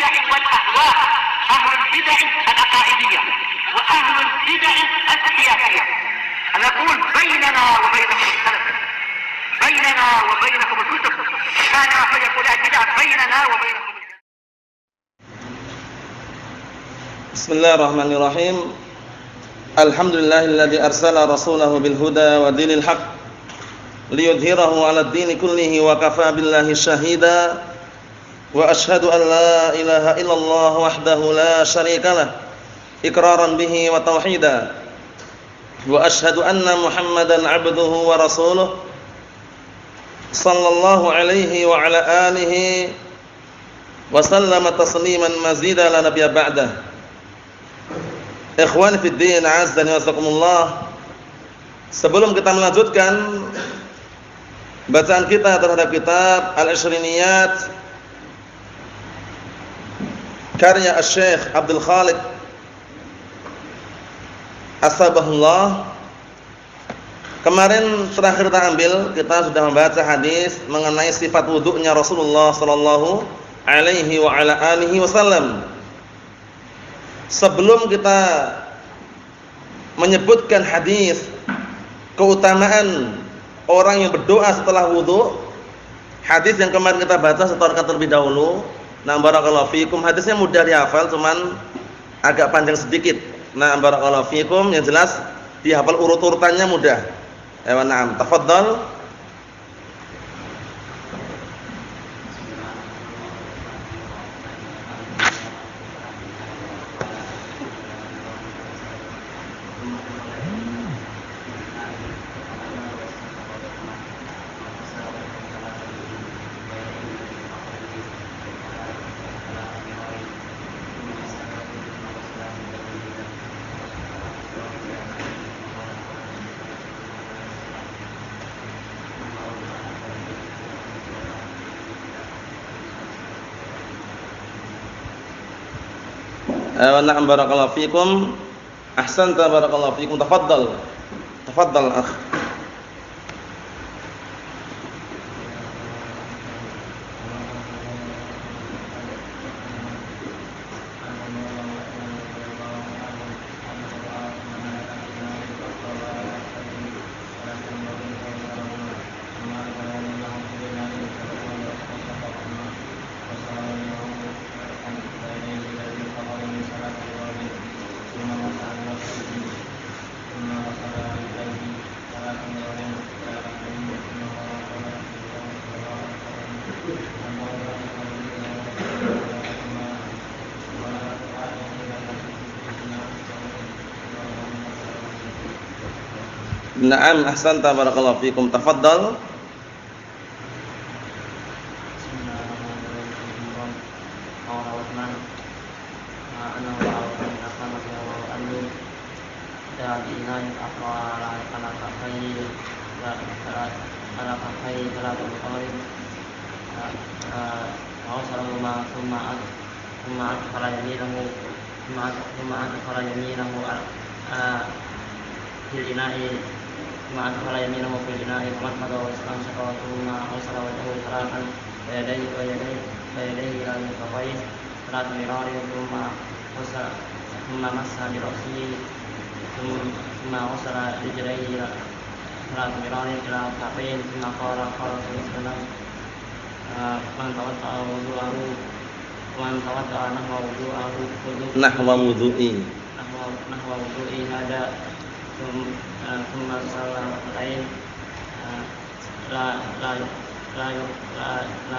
البدع والأهواء، أهل البدع العقائدية وأهل البدع السياسية. نقول بيننا وبينكم السلف، بيننا وبينكم الكتب، كان فيقول البدع بيننا وبينكم. Bismillahirrahmanirrahim. Alhamdulillahilladzi arsala rasulahu bil huda wa dinil haq liyudhhirahu 'alad dini kullihi wa kafaa billahi shahida. Wa asyhadu an la ilaha illallah wahdahu la syarikalah iqraran bihi wa tauhida. Wa asyhadu anna Muhammadan 'abduhu wa rasuluh sallallahu alaihi wa ala alihi wa sallama tasliman mazida la nabiyya ba'dah. Ikhwani fid din, azdani wasakumullah. Sebelum kita melanjutkan bacaan kita terhadap kitab Al-Ishriniyat karya Asy-Syaikh Abdul Khaliq As-Sabahullah, kemarin terakhir kita sudah membaca hadis mengenai sifat wudu'nya Rasulullah sallallahu alaihi wa ala alihi wasallam. Sebelum kita menyebutkan hadis keutamaan orang yang berdoa setelah wudu, hadis yang kemarin kita baca setorkan terlebih dahulu. Nah, barakallahu fikum, hadisnya mudah dihafal, cuman agak panjang sedikit. Nah, barakallahu fikum, yang jelas dihafal urut-urutannya mudah. Na'am, tafadhal. Na'am, barakallahu fikum. Ahsanta, barakallahu fikum. Tafadhal. Tafadhal akh. Na'am, ahsanta, barakallahu fikum. Tafadhal. Nahwa wudu'i hada thumma salatain la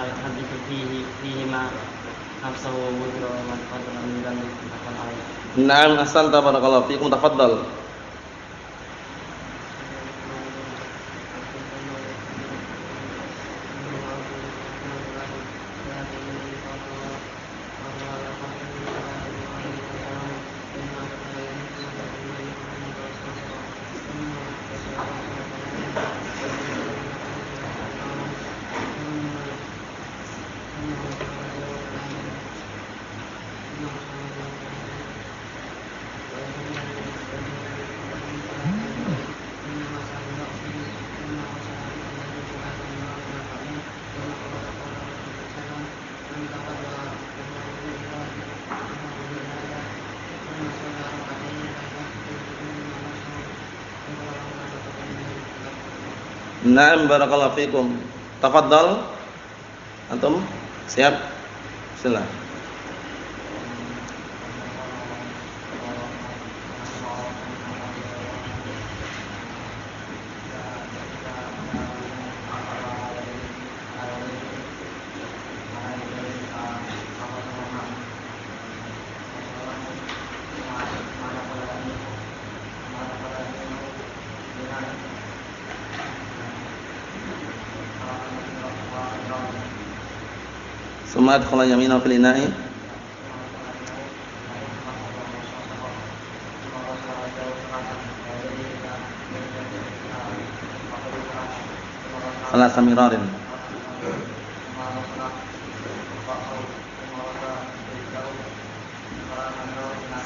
yuhaddithu fihi ma nafsuhu wa man qadara min dzalika. Na'am, ahsanta, barakallahu fikum. Tafadhal. Na'am barakallahu fikum. Tafadhal. Antum siap? Bismillah. Summa adkhala yaminahu fil ina'i salasa mirarin.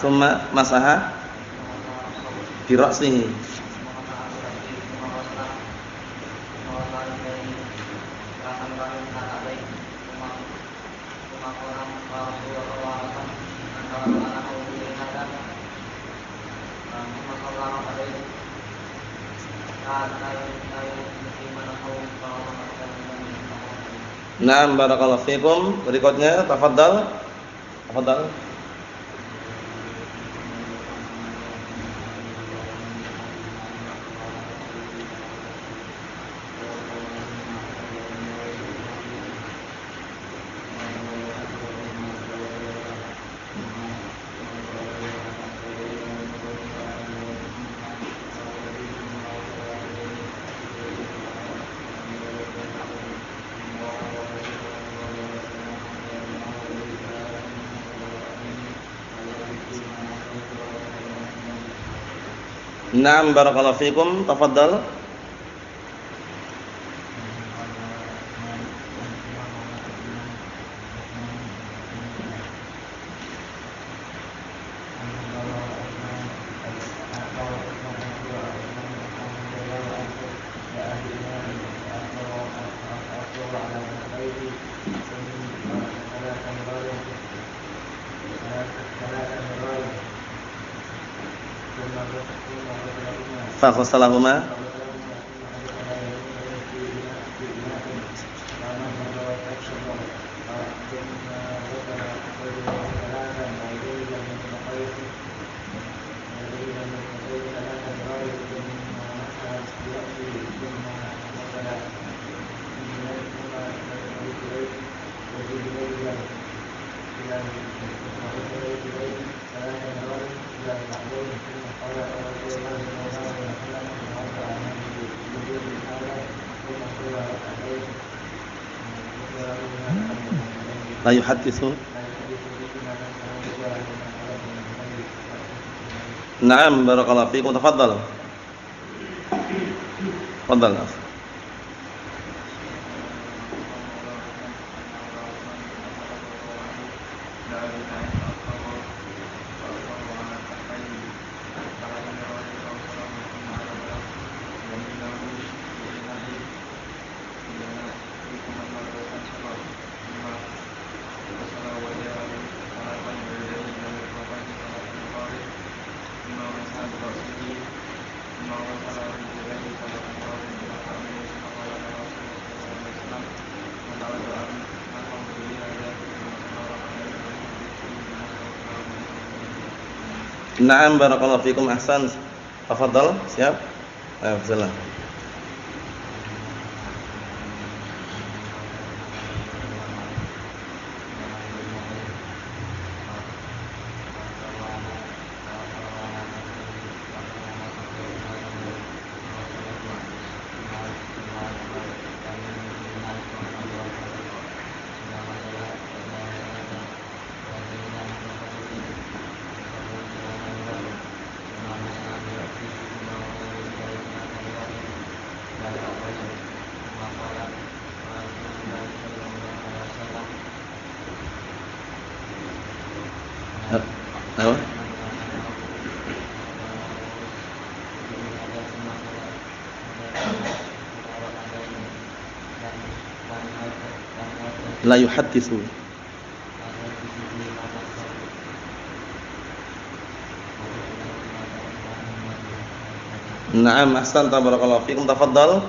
Summa masaha bi ra'sihi. Naam barakallahu fikum. Berikutnya tafadhal. Tafadhal. Naam barakallahu fikum. Tafadhal. Faghsalahuma la yuhadditsu. Naam barakallahu fikum. Tafadhal. Tafadhal. Naam barakallahu fikum. Ahsan. Tafadhal. Siap? Ayo bismillah. Apa? La yuhadditsu. Naam ahsan barakallahu fikum. Tafadhal.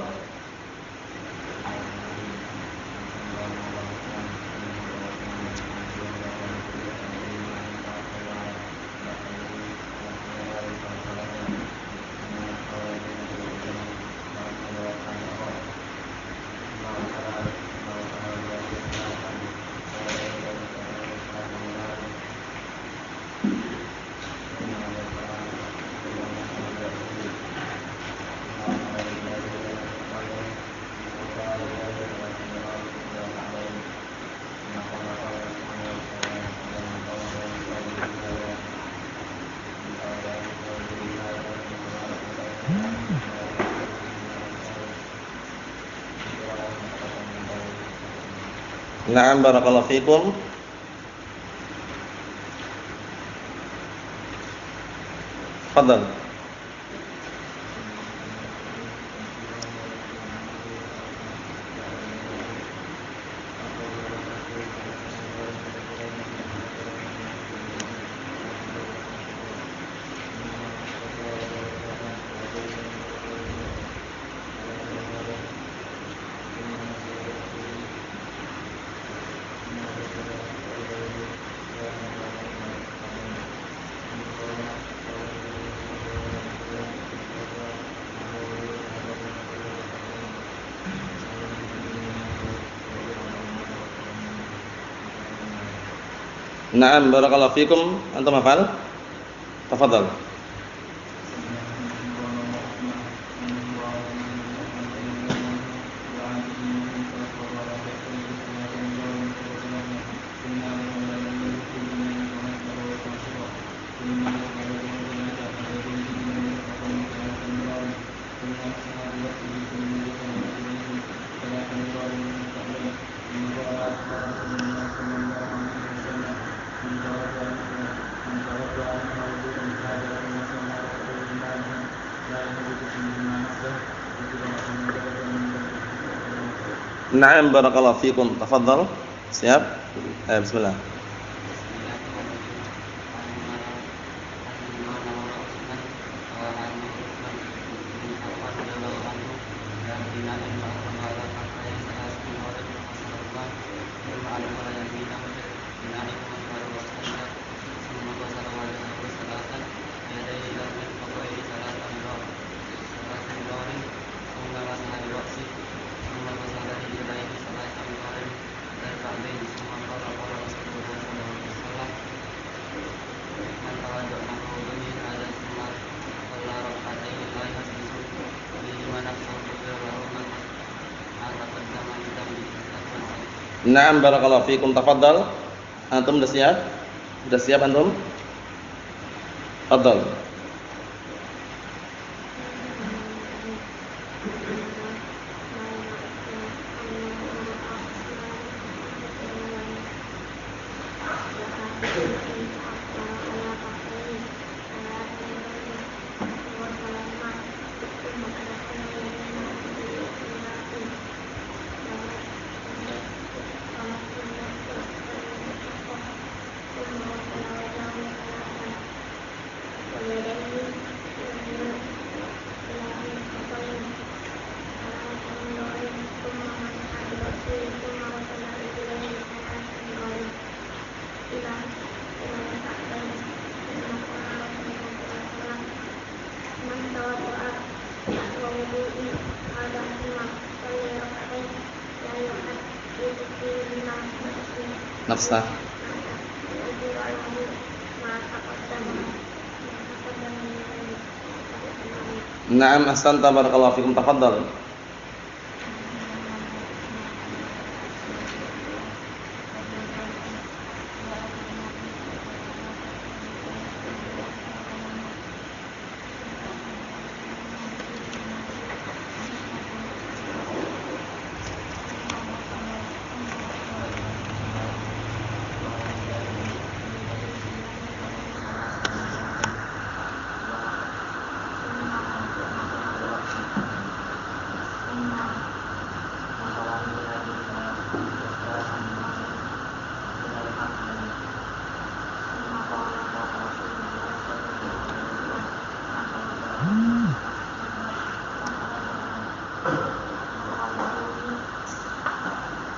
Na'am barakallahu fikum. Fadhal. Na'am barakallahu fikum. Antum hafal? Tafadhal. Na'am barakallahu fikum. Tafadhal. Siap? Bismillah. Na'am barakallahu fikum. Tafadhal. Antum sudah siap? Sudah siap antum? Tafadhal. Nafsah. Na'am ahsanta barakallahu fikum. Tafadhal.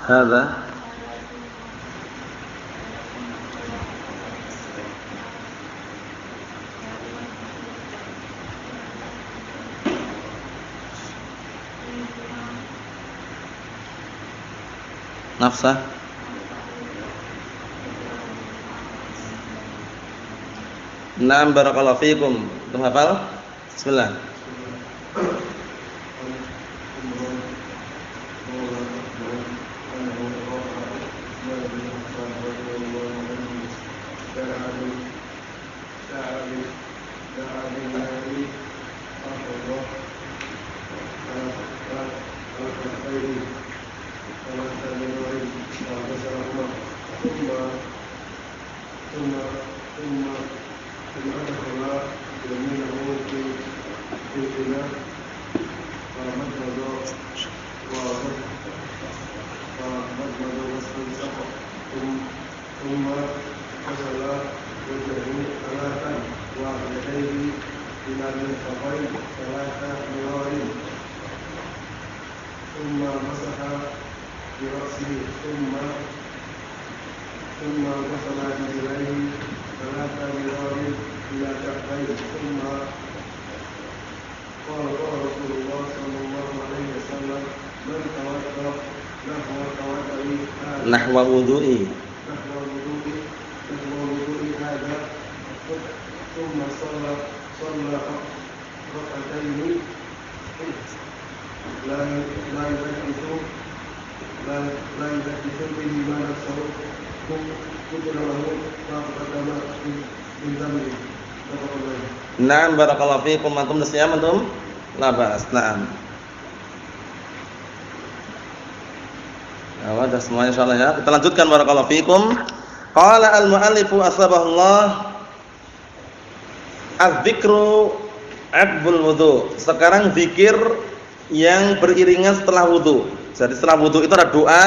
هذا nafsah. Naam barakallahu fikum. Antum hafal? Bismillah. Nahwa wudu'i. Naam barakallahu fiikum antum nasyam antum la ba'as. Naam. Ya, sudah semuanya insyaallah ya. Kita lanjutkan barakallahu fiikum. Qala al-mu'allifu asbahullah az-dzikru 'aqbul wudu. Sekarang zikir yang beriringan setelah wudu. Jadi setelah wudu itu ada doa.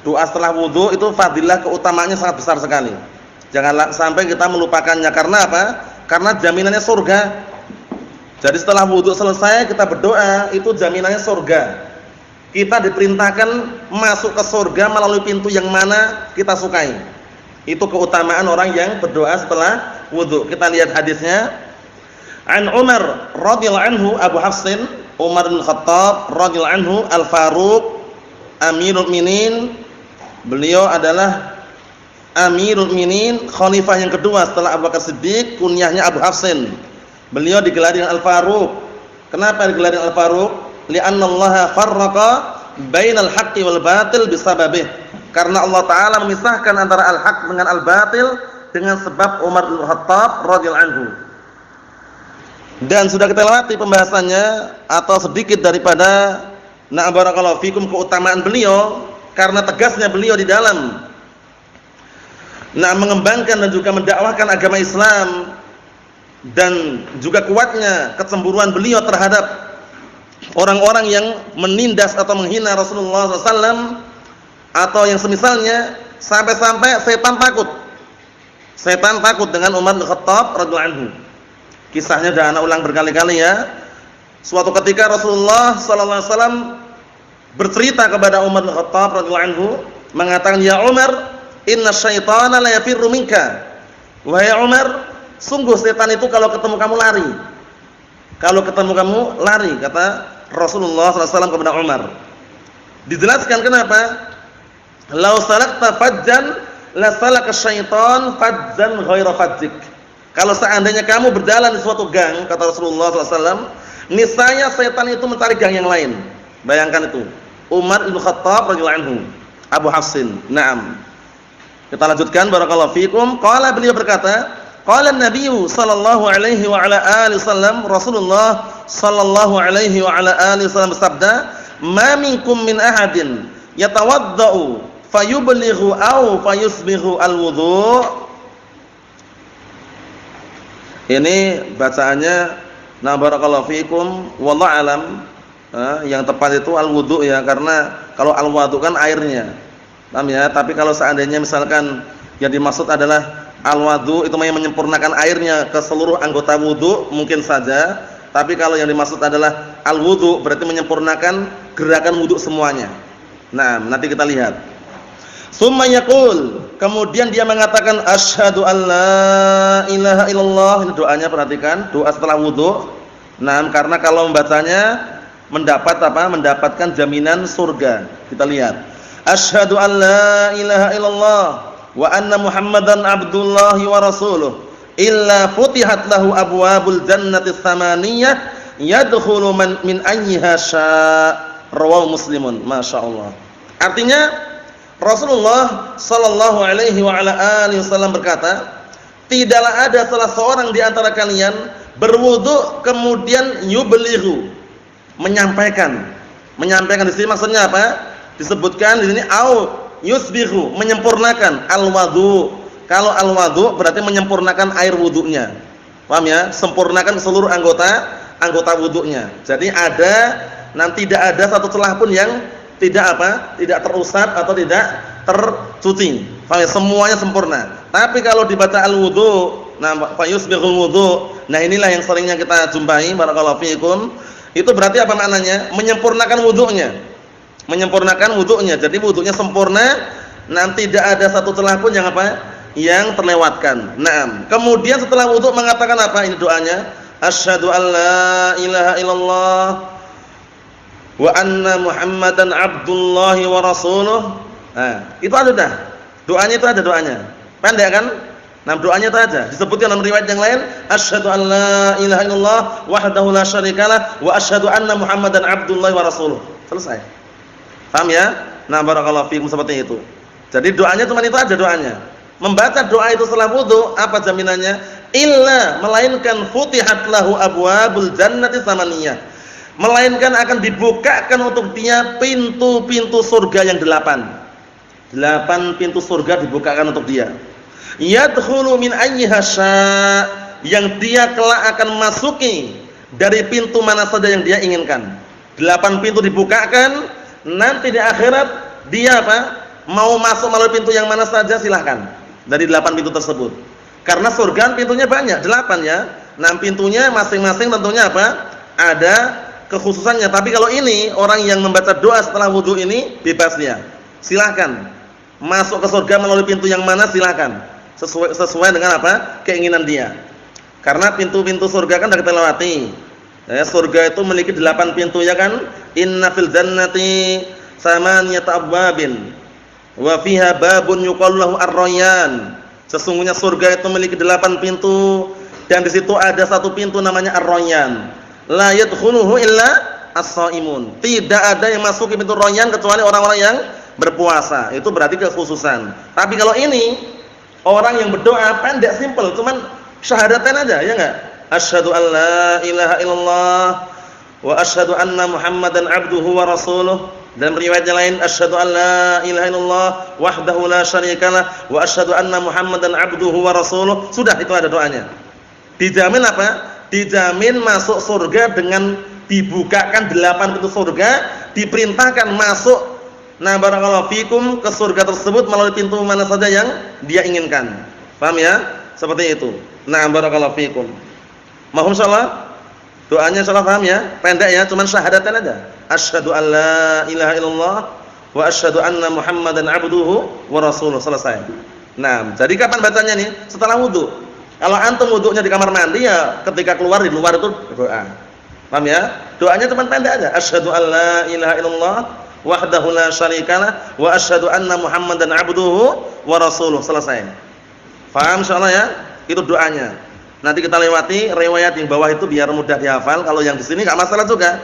Doa setelah wudu itu fadilah keutamaannya sangat besar sekali. Jangan sampai kita melupakannya karena apa? Karena jaminannya surga. Jadi setelah wudu selesai kita berdoa, itu jaminannya surga. Kita diperintahkan masuk ke surga melalui pintu yang mana kita sukai. Itu keutamaan orang yang berdoa setelah wudu. Kita lihat hadisnya. An Umar radhiyallahu anhu Abu Hafsin, Umar bin Khattab radhiyallahu anhu Al-Faruq Amirul Mukminin. Beliau adalah Amirul Mukminin, khalifah yang kedua setelah Abu Bakar Siddiq, kunyahnya Abu Hafsin. Beliau digelar dengan Al-Faruq. Kenapa digelar dengan Al-Faruq? Li'annallaha farraqa bainal haqqi wal batil bisababih. Karena Allah taala memisahkan antara al-haq dengan al-batil dengan sebab Umar bin Khattab radhiyallahu anhu. Dan sudah kita lewati pembahasannya atau sedikit daripada na barakallahu fikum keutamaan beliau karena tegasnya beliau di dalam mengembangkan dan juga mendakwahkan agama Islam dan juga kuatnya kecemburuan beliau terhadap orang-orang yang menindas atau menghina Rasulullah SAW atau yang semisalnya, sampai-sampai setan takut dengan Umar bin Khattab radhiyallahu anhu. Kisahnya sudah ana ulang berkali-kali ya. Suatu ketika Rasulullah SAW bercerita kepada Umar bin Khattab radhiyallahu anhu, mengatakan, "Ya Umar, inna syaitana la yafirru minka." Wahai Umar, sungguh setan itu kalau ketemu kamu lari. Kalau ketemu kamu lari, kata Rasulullah SAW kepada Umar. Dijelaskan kenapa? Lau salakta fajjan la salaka syaitan fajjan ghaira fajjik. Kalau seandainya kamu berjalan di suatu gang, kata Rasulullah SAW, niscaya setan itu mencari gang yang lain. Bayangkan itu. Umar bin Khattab radhiyallahu anhu, Abu Hafsin. Naam. Kita lanjutkan barakallahu fikum. Qala, beliau berkata, qala an-nabiy sallallahu alaihi wa ala alihi wasallam, Rasulullah sallallahu alaihi wa ala alihi wasallam bersabda, "Ma minkum min ahadin yatawaddau fayublighu aw fayusbighu al-wudu." Ini bacaannya na barakallahu fikum wallahu alam. Yang tepat itu al-wudu ya, karena kalau al-wudu kan airnya. Paham ya? Tapi kalau seandainya misalkan yang dimaksud adalah al-wudu itu yang menyempurnakan airnya ke seluruh anggota wudu, mungkin saja. Tapi kalau yang dimaksud adalah al-wudu berarti menyempurnakan gerakan wudu semuanya. Nah, nanti kita lihat. Summa yaqul, kemudian dia mengatakan asyhadu alla ilaha illallah. Ini doanya, perhatikan, doa setelah wudu. Nah, karena kalau membacanya mendapatkan jaminan surga. Kita lihat. Asyhadu alla ilaha illallah wa anna Muhammadan abdullahi wa rasuluh illa futihat lahu abwabul jannati tsamaniyah yadkhulu min ayyiha syaa. Rawahu Muslimun. Masyaallah. Artinya Rasulullah sallallahu alaihi wa ala alihi wasallam berkata, tidaklah ada salah seorang di antara kalian berwudu kemudian yublighu, menyampaikan di sini maksudnya apa? Disebutkan di sini au yusbihu, menyempurnakan al-wudu. Kalau al-wudu berarti menyempurnakan air wudunya. Paham ya? Sempurnakan seluruh anggota wudunya. Jadi tidak ada satu celah pun yang tidak tidak terusap atau tidak tercuci. Paham ya? Semuanya sempurna. Tapi kalau dibaca al-wudu, fa yusbihul wudu. Nah, inilah yang seringnya kita jumpai, barakallahu fiikum. Itu berarti apa maknanya? Menyempurnakan wudunya. Menyempurnakan wudunya. Jadi wudunya sempurna, tidak ada satu celah pun yang yang terlewatkan. Naam. Kemudian setelah wudu mengatakan apa? Ini doanya. Asyhadu an la ilaha illallah wa anna Muhammadan abdullahi wa rasuluh. Nah, itu ada dah. Doanya itu ada doanya. Pendek kan? Nah, doanya itu aja. Disebutkan dalam riwayat yang lain, asyhadu an la ilaha illallah wahdahu la syarikalah wa asyhadu anna Muhammadan abdullahi wa rasuluh. Selesai. Paham ya? Nah, barakallahu fiikum, seperti itu. Jadi doanya cuma itu aja doanya. Membaca doa itu setelah wudu, apa jaminannya? Illa, melainkan futihat lahu abwabul jannati samaniyah. Melainkan akan dibukakan untuk dia pintu-pintu surga yang 8. 8 pintu surga dibukakan untuk dia. Yadkhulu min ayyiha syaa, yang dia kelak akan masuki dari pintu mana saja yang dia inginkan. 8 pintu dibukakan, nanti di akhirat dia mau masuk melalui pintu yang mana saja silahkan dari 8 pintu tersebut. Karena surga pintunya banyak, 8 ya. 6 pintunya masing-masing tentunya ada kekhususannya. Tapi kalau ini orang yang membaca doa setelah wudu ini bebas dia. Silahkan masuk ke surga melalui pintu yang mana silahkan. Sesuai dengan keinginan dia. Karena pintu-pintu surga kan sudah kita lewati. Surga itu memiliki 8 pintu ya kan? Inna fil jannati samaniyata abwabin wa fiha babun yuqalu lahu ar-rayyan. Sesungguhnya surga itu memiliki 8 pintu dan di situ ada satu pintu namanya ar-rayyan. La yadkhuluhu illa as-shaimun. Tidak ada yang masuk ke pintu rayyan kecuali orang-orang yang berpuasa. Itu berarti kekhususan. Tapi kalau ini orang yang berdoa pendek, simple, cuman syahadatain aja, ya enggak? Asyhadu an la ilaha illallah wa asyhadu anna Muhammadan abduhu wa rasuluh. Dan riwayatnya lain, asyhadu an la ilaha illallah wahdahu la syarikalah wa asyhadu anna Muhammadan abduhu wa rasuluh. Sudah, itu ada doanya. Dijamin Dijamin masuk surga dengan dibukakan 8 pintu surga, diperintahkan masuk. Nah, barakallahu fikum, ke surga tersebut melalui pintu mana saja yang dia inginkan. Paham ya? Seperti itu. Nah, barakallahu fikum. Mohon insyaallah doanya insyaallah paham ya? Pendek ya, cuman syahadatan aja. Asyhadu an la ilaha illallah wa asyhadu anna Muhammadan abduhu wa rasuluh. Selesai. Nah, jadi kapan bacanya nih? Setelah wudu. Kalau antum wudunya di kamar mandi ya ketika keluar, di luar itu doa. Paham ya? Doanya cuman pendek aja. Asyhadu an la ilaha illallah wahdahu la syarikalah wa asyhadu anna Muhammadan abduhu wa rasuluh. Selesai. Paham insyaallah ya? Itu doanya. Nanti kita lewati riwayat yang bawah itu biar mudah dihafal. Kalau yang di sini enggak masalah juga.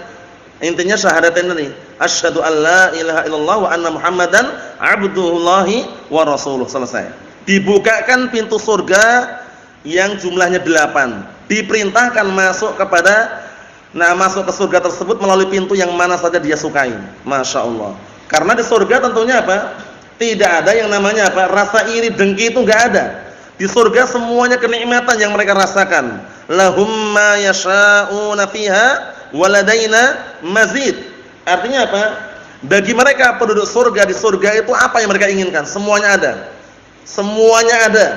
Intinya syahadatain ini. Asyhadu an la ilaha illallah wa anna Muhammadan abdullahi wa rasuluh. Selesai. Dibukakan pintu surga yang jumlahnya 8. Diperintahkan masuk masuk ke surga tersebut melalui pintu yang mana saja dia sukai. Masya Allah. Karena di surga tentunya tidak ada yang namanya rasa iri dengki, itu enggak ada. Di surga semuanya kenikmatan yang mereka rasakan. Lahum ma yasha'una fiha waladaina mazid. Artinya bagi mereka penduduk surga, di surga itu apa yang mereka inginkan, semuanya ada. Semuanya ada.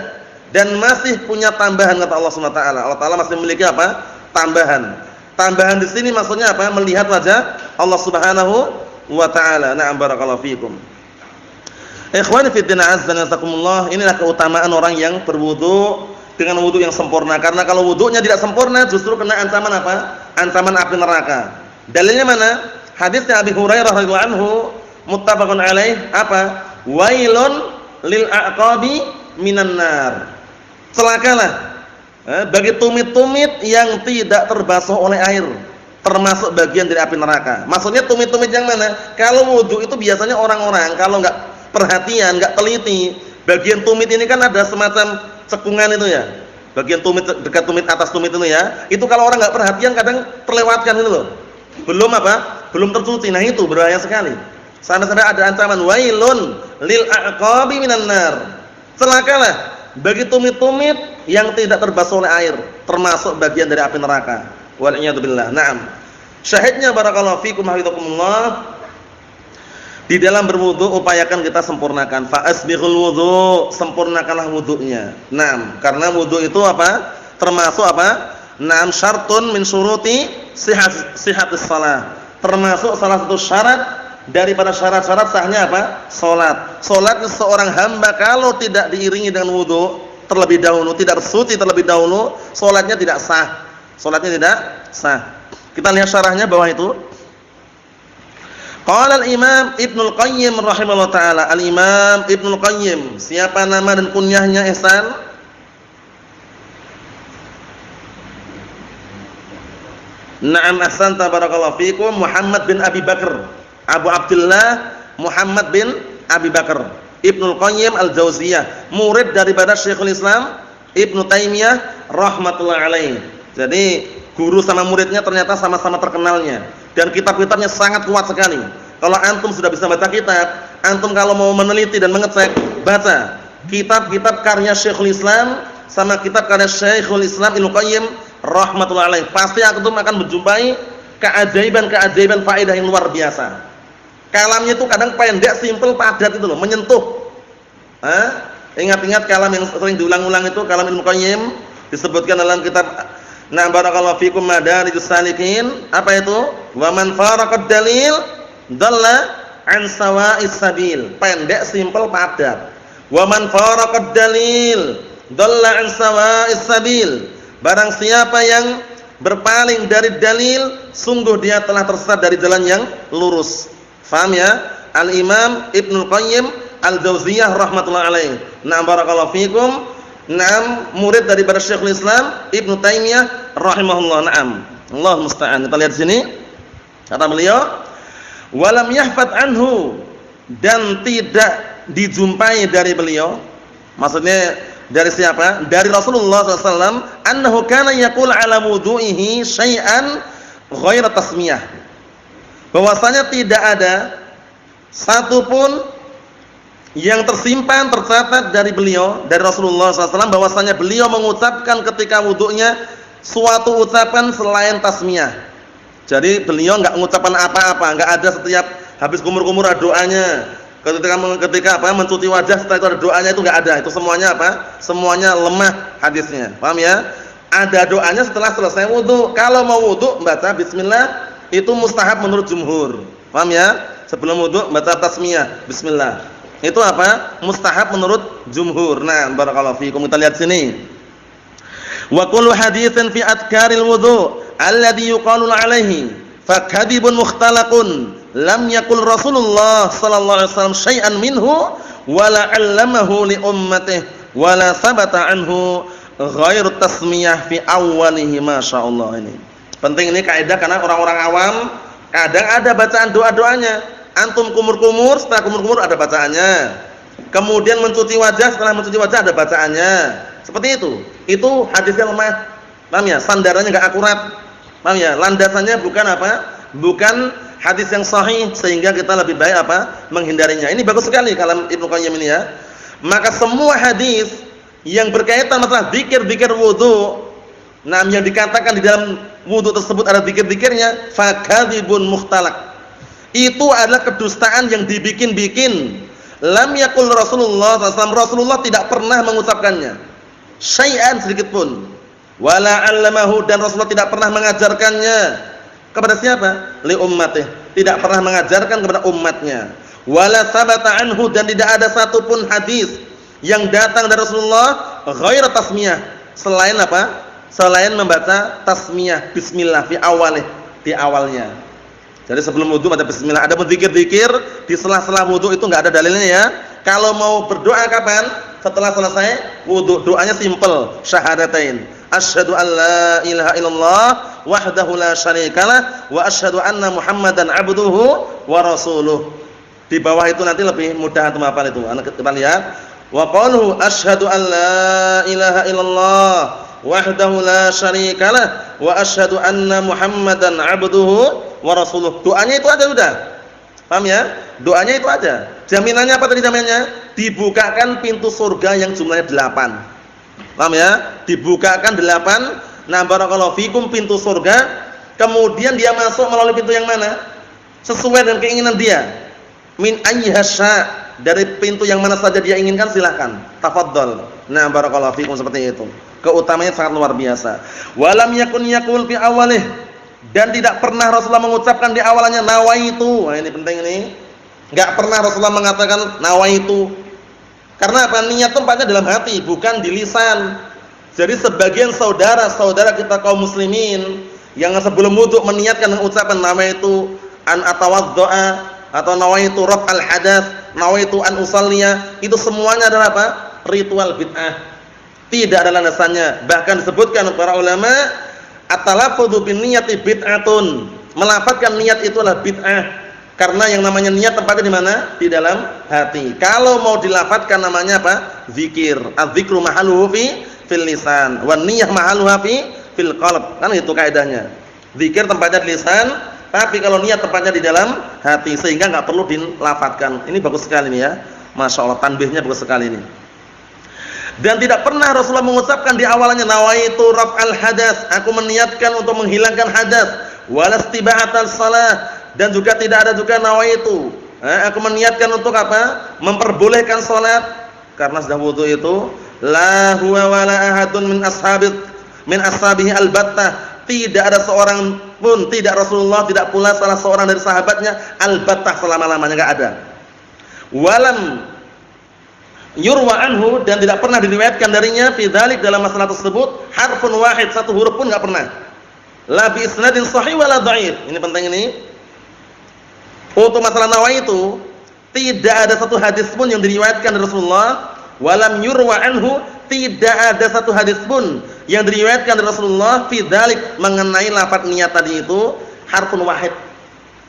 Dan masih punya tambahan, kata Allah SWT. Allah Ta'ala masih memiliki tambahan. Tambahan di sini maksudnya melihat wajah Allah Subhanahu wa Ta'ala. Na'am, barakallahu fiikum. Ikhwani fi din, azza wa jazakumullah. Inilah keutamaan orang yang berwudu dengan wudu yang sempurna. Karena kalau wudunya tidak sempurna justru kena ancaman Ancaman api neraka. Dalilnya mana? Hadisnya Abi Hurairah radhiyallahu anhu, muttafaqun alaih, wailun lil aqabi minan nar. Celakalah bagi tumit-tumit yang tidak terbasuh oleh air, termasuk bagian dari api neraka. Maksudnya tumit-tumit yang mana? Kalau wudu itu biasanya orang-orang kalau enggak perhatian, enggak teliti, bagian tumit ini kan ada semacam cekungan itu ya. Bagian tumit, dekat tumit, atas tumit itu ya. Itu kalau orang enggak perhatian kadang terlewatkan itu loh. Belum tercuci. Nah, itu berbahaya sekali. Sampai-sampai ada ancaman wailun lil aqabi minan nar. Celakalah bagi tumit-tumit yang tidak terbasuh oleh air, termasuk bagian dari api neraka. Wal iyad billah. Naam. Syahidnya barakallahu fikum hafizakumullah. Di dalam berwudu upayakan kita sempurnakan. Fa asbighul wudu, sempurnakanlah wudunya. Naam, karena wudu itu apa? Termasuk apa? Naam syartun min syuruti sihatis shalah. Termasuk salah satu syarat daripada syarat-syarat sahnya apa? Salat. Salat seorang hamba kalau tidak diiringi dengan wudu terlebih dahulu, tidak bersuci terlebih dahulu, salatnya tidak sah. Salatnya tidak sah. Kita lihat syarahnya bawah itu. Qala al-Imam Ibnul Qayyim rahimahullah taala. Al-Imam Ibnul Qayyim, siapa nama dan kunyahnya Ihsan? Na'am ahsanta barakallahu fikum. Muhammad bin Abi Bakar, Abu Abdullah Muhammad bin Abi Bakar Ibnul Qayyim Al-Jauziyah, murid daripada Syekhul Islam Ibnu Taimiyah rahmatullah alaih. Jadi guru sama muridnya ternyata sama-sama terkenalnya dan kitab-kitabnya sangat kuat sekali. Kalau antum sudah bisa baca kitab, antum kalau mau meneliti dan mengecek, baca kitab-kitab karya Syekhul Islam sama kitab karya Syekhul Islam Ibnu Qayyim rahmatullah alaih. Pasti antum akan menjumpai keajaiban-keajaiban faedah yang luar biasa. Kalamnya itu kadang pendek, simpel, padat itu loh, menyentuh. Ingat-ingat kalam yang sering diulang-ulang itu, kalam Ibnu Qayyim disebutkan dalam kitab Nah barakallahu fikum Madarijus Salikin. Apa itu? Wa man faraqad dalil dalla an sawa'is sabil. Pendek, simpel, padat. Wa man faraqad dalil dalla an sawa'is sabil. Barang siapa yang berpaling dari dalil, sungguh dia telah tersesat dari jalan yang lurus. Faham ya? Al-Imam Ibnul Qayyim Al-Jauziyah rahmatullah alaih. Na'am barakallahu fikum. Naam, murid daripada Syekhul Islam Ibnu Taimiyah rahimahullah. Naam. Allah musta'an. Kita lihat di sini. Kata beliau, "Walam yahfad anhu," dan tidak dijumpai dari beliau. Maksudnya dari siapa? Dari Rasulullah SAW. Annahu kana yaqul ala wudu'ihi syai'an ghaira tasmiyah. Bahwasanya tidak ada satupun yang tersimpan, tercatat dari beliau, dari Rasulullah SAW, bahwasanya beliau mengucapkan ketika wudunya suatu ucapan selain tasmiyah. Jadi beliau enggak mengucapkan apa-apa, enggak ada setiap habis kumur-kumur ada doanya. Ketika mencuci wajah setelah itu ada doanya, itu enggak ada. Itu semuanya apa? Semuanya lemah hadisnya. Paham ya? Ada doanya setelah selesai wudu. Kalau mau wudu baca bismillah, itu mustahab menurut jumhur. Paham ya? Sebelum wudu baca tasmiyah, bismillah. Itu apa? Mustahab menurut jumhur. Nah, barakallahu fiikum. Kita lihat sini. Wa kullu haditsin fi adkaril wudu alladhi yuqalu alaihi fa kadhibun mukhtalaqun lam yaqul Rasulullah sallallahu alaihi wasallam syai'an minhu wa la 'allamahu li ummatihi wa la sabata anhu ghairu tasmiyah fi awwalihi. Masyaallah, ini penting, ini kaidah karena orang-orang awam kadang ada bacaan doa-doanya. Antum kumur-kumur, setelah kumur-kumur ada bacaannya. Kemudian mencuci wajah, setelah mencuci wajah ada bacaannya. Seperti itu. Itu hadisnya lemah. Paham ya? Sandarannya enggak akurat. Paham ya? Landasannya bukan apa? Bukan hadis yang sahih, sehingga kita lebih baik apa? Menghindarinya. Ini bagus sekali kalam Ibnu Qayyim ini ya. Maka semua hadis yang berkaitan masalah zikir-zikir wudu, nah yang dikatakan di dalam wudu tersebut ada zikir-zikirnya, fakadzibun mukhtalaq. Itu adalah kedustaan yang dibikin-bikin. Lam yaqul Rasulullah SAW, Rasulullah tidak pernah mengucapkannya syai'an sedikit pun. Wala 'allamahu, dan Rasulullah tidak pernah mengajarkannya kepada siapa? Li ummatihi, tidak pernah mengajarkan kepada umatnya. Wala sabata anhu, dan tidak ada satupun hadis yang datang dari Rasulullah ghaira tasmiyah, selain apa? Selain membaca tasmiyah bismillah fi awalih, di awalnya. Jadi sebelum wudu baca bismillah. Ada zikir-zikir di sela-sela wudu itu enggak ada dalilnya ya. Kalau mau berdoa kapan? Setelah selesai wudu. Doanya simple, syahadatain. Asyhadu an la ilaha illallah wahdahu la syarikalah wa asyhadu anna Muhammadan abduhu wa rasuluh. Di bawah itu nanti lebih mudah untuk hafal itu. Kita lihat. Wa qaluhu asyhadu an la ilaha illallah wahdahu la syarikalah wa asyhadu anna Muhammadan abduhu wa rasuluh. Doanya itu aja sudah. Paham ya? Doanya itu aja. Jaminannya apa tadi jaminannya? Dibukakan pintu surga yang jumlahnya 8. Paham ya? Dibukakan 8. Nah, barakallahu fikum, pintu surga. Kemudian dia masuk melalui pintu yang mana? Sesuai dengan keinginan dia. Min ayyasha, dari pintu yang mana saja dia inginkan silahkan. Tafadhol. Nah, barakallahu fikum, seperti itu. Keutamaannya sangat luar biasa. Walam yakun yaqul fi awalih, dan tidak pernah Rasulullah mengucapkan di awalnya nawaitu. Nah, ini penting ini. Enggak pernah Rasulullah mengatakan nawaitu. Karena apa? Niat tempatnya dalam hati, bukan di lisan. Jadi sebagian saudara-saudara kita kaum muslimin yang sebelum wudu meniatkan dengan ucapan nawaitu an atawaddoa atau nawaitu raf'al hadats, nawaitu an usalliya, itu semuanya adalah apa? Ritual bid'ah. Tidak ada landasannya. Bahkan disebutkan para ulama, at-talaffudzu bin niyati bid'atun. Melafadzkan niat itu adalah bid'ah. Karena yang namanya niat tempatnya di mana? Di dalam hati. Kalau mau dilafadzkan namanya apa? Zikir. Az-zikru mahalluhu fil lisan, wan niyyah mahalluha fil qalb. Kan itu kaidahnya. Zikir tempatnya di lisan, tapi kalau niat tempatnya di dalam hati, sehingga enggak perlu dilafadzkan. Ini bagus sekali ini ya. Masya Allah, tanbihnya bagus sekali ini. Dan tidak pernah Rasulullah mengucapkan di awalannya nawaitu raf'al hadas, aku meniatkan untuk menghilangkan hadas, walastiba'atal salah, dan juga tidak ada juga nawaitu, aku meniatkan untuk apa? Memperbolehkan salat, karena sudah wudu itu la huwa wala ahadun min ashabihi albattah, tidak ada seorang pun, tidak Rasulullah, tidak pula salah seorang dari sahabatnya albattah, selama-lamanya enggak ada. Walam yurwa anhu, dan tidak pernah diriwayatkan darinya fi dzalik, dalam masalah tersebut, harfun wahid, satu huruf pun enggak pernah. La bi isnadin sahih wala dhaif. Ini penting ini. Untuk masalah nawaitu, tidak ada satu hadis pun yang diriwayatkan dari Rasulullah. Walam yurwa anhu, tidak ada satu hadis pun yang diriwayatkan dari Rasulullah fi dzalik, mengenai lafaz niat tadi itu, harfun wahid.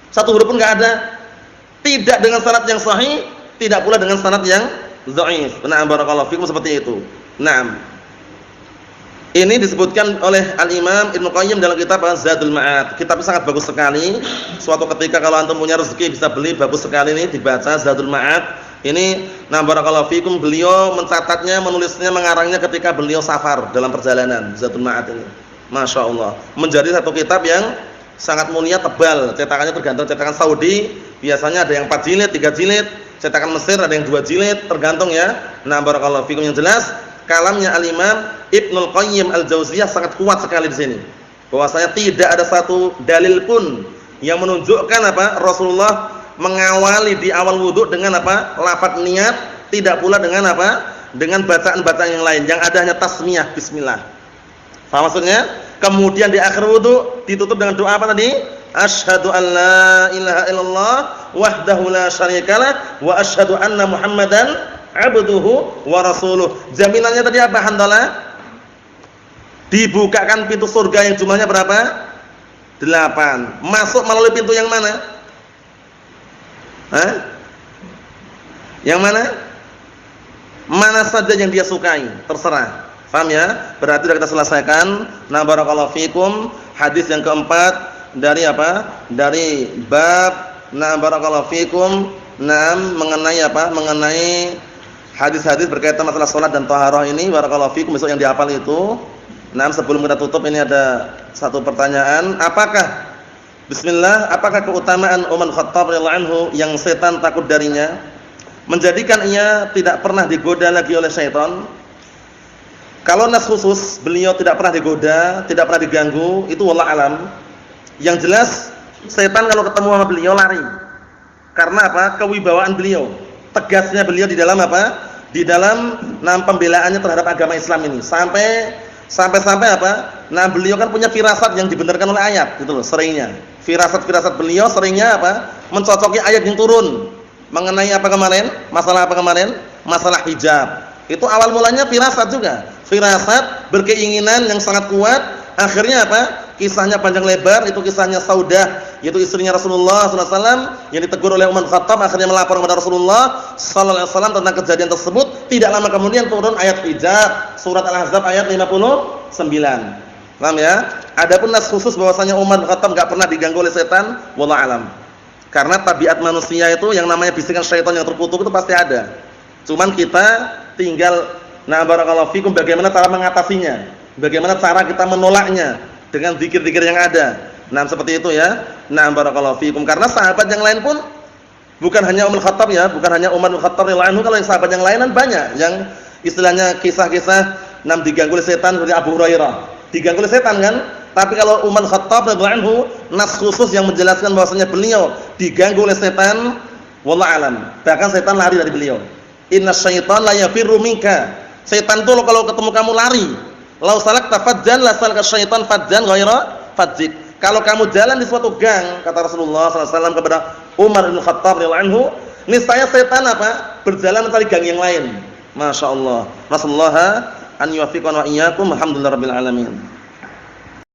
Satu huruf pun enggak ada. Tidak dengan sanad yang sahih, tidak pula dengan sanad yang dhaif. Nah, barakallahu fikum, seperti itu. Naam. Ini disebutkan oleh Al-Imam Ibnu Qayyim dalam kitab Zadul Ma'ad. Kitabnya sangat bagus sekali. Suatu ketika kalau antum punya rezeki bisa beli, bagus sekali ini dibaca Zadul Ma'ad. Ini nah barakallahu fikum, beliau mencatatnya, menulisnya, mengarangnya ketika beliau safar dalam perjalanan. Zadul Ma'ad ini, Masya Allah, menjadi satu kitab yang sangat mulia, tebal. Cetakannya tergantung cetakan Saudi, biasanya ada yang 4 jilid, 3 jilid. Cetakan Mesir ada yang 2 jilid, tergantung ya. Nah, barakallahu fikum, yang jelas kalamnya Al-Imam Ibnul Qayyim Al-Jauziyah sangat kuat sekali di sini. Bahwasanya tidak ada satu dalil pun yang menunjukkan apa? Rasulullah mengawali di awal wudu dengan apa? Lafaz niat, tidak pula dengan apa? Dengan bacaan-bacaan yang lain. Yang ada hanya tasmiyah, bismillah. Faham maksudnya? Kemudian di akhir wudu ditutup dengan doa apa tadi? Asyhadu an la ilaha illallah wahdahu la syarikalah wa asyhadu anna Muhammadan abduhu wa rasuluh. Jaminannya tadi apa, Handalah? Dibukakan pintu surga yang jumlahnya berapa? 8. Masuk melalui pintu yang mana? Yang mana? Mana saja yang dia sukai, terserah. Paham ya? Berarti sudah kita selesaikan. Nah, barakallahu fikum, hadis yang keempat dari apa? Dari bab barakallahu fikum, mengenai apa? Mengenai hadis-hadis berkaitan masalah salat dan taharah ini. Barakallahu fikum, besok yang dihafal itu. Sebelum kita tutup ini ada satu pertanyaan. Apakah keutamaan Umar Khattab radhiyallahu anhu yang setan takut darinya menjadikan ia tidak pernah digoda lagi oleh syaitan? Kalau nas khusus, beliau tidak pernah digoda, tidak pernah diganggu, itu wallah alam. Yang jelas setan kalau ketemu sama beliau lari. Karena apa? Kewibawaan beliau, tegasnya beliau di dalam apa? Di dalam pembelaannya terhadap agama Islam ini. Sampai apa? Beliau kan punya firasat yang dibenarkan oleh ayat, gitu loh, seringnya. Firasat beliau seringnya apa? Mencocoki ayat yang turun. Mengenai apa kemarin? Masalah apa kemarin? Masalah hijab. Itu awal mulanya firasat juga. Firasat, berkeinginan yang sangat kuat. Akhirnya apa? Kisahnya panjang lebar. Itu kisahnya Saudah, yaitu istrinya Rasulullah SAW, yang ditegur oleh Umar Khattab, akhirnya melapor kepada Rasulullah SAW tentang kejadian tersebut. Tidak lama kemudian turun ayat hijab, surat Al-Ahzab ayat 59. Paham ya? Adapun nas khusus bahwasanya Umar Khattab enggak pernah diganggu oleh setan, wallah alam. Karena tabiat manusia itu yang namanya bisikan syaitan yang terkutuk itu pasti ada. Cuman kita tinggal barakallahu fikum bagaimana cara mengatasinya. Bagaimana cara kita menolaknya dengan zikir-zikir yang ada. Seperti itu ya. Barakallahu fikum. Karena sahabat yang lain pun bukan hanya Umar Khattab ya, bukan hanya Umar bin Khattab radhiyallahu anhu, kalau yang sahabat yang lain kan banyak yang istilahnya kisah-kisah diganggu oleh setan seperti Abu Hurairah. Diganggu oleh setan kan? Tapi kalau Umar Khattab radhiyallahu anhu, nas khusus yang menjelaskan bahwasanya beliau diganggu oleh setan, wallahu alam. Bahkan setan lari dari beliau. Inna syaitan la yafirru minka. Setan itu kalau ketemu kamu lari. Lau salakta fajjan la salaka syaitan fajjan ghaira fajjik. Kalau kamu jalan di suatu gang, kata Rasulullah sallallahu alaihi wasallam kepada Umar bin Khattab radhiyallahu anhu, niscaya setan apa? Berjalan mencari gang yang lain. Masyaallah. Nasallahu an yuwaffiqana wa iyyakum. Alhamdulillahirabbil alamin.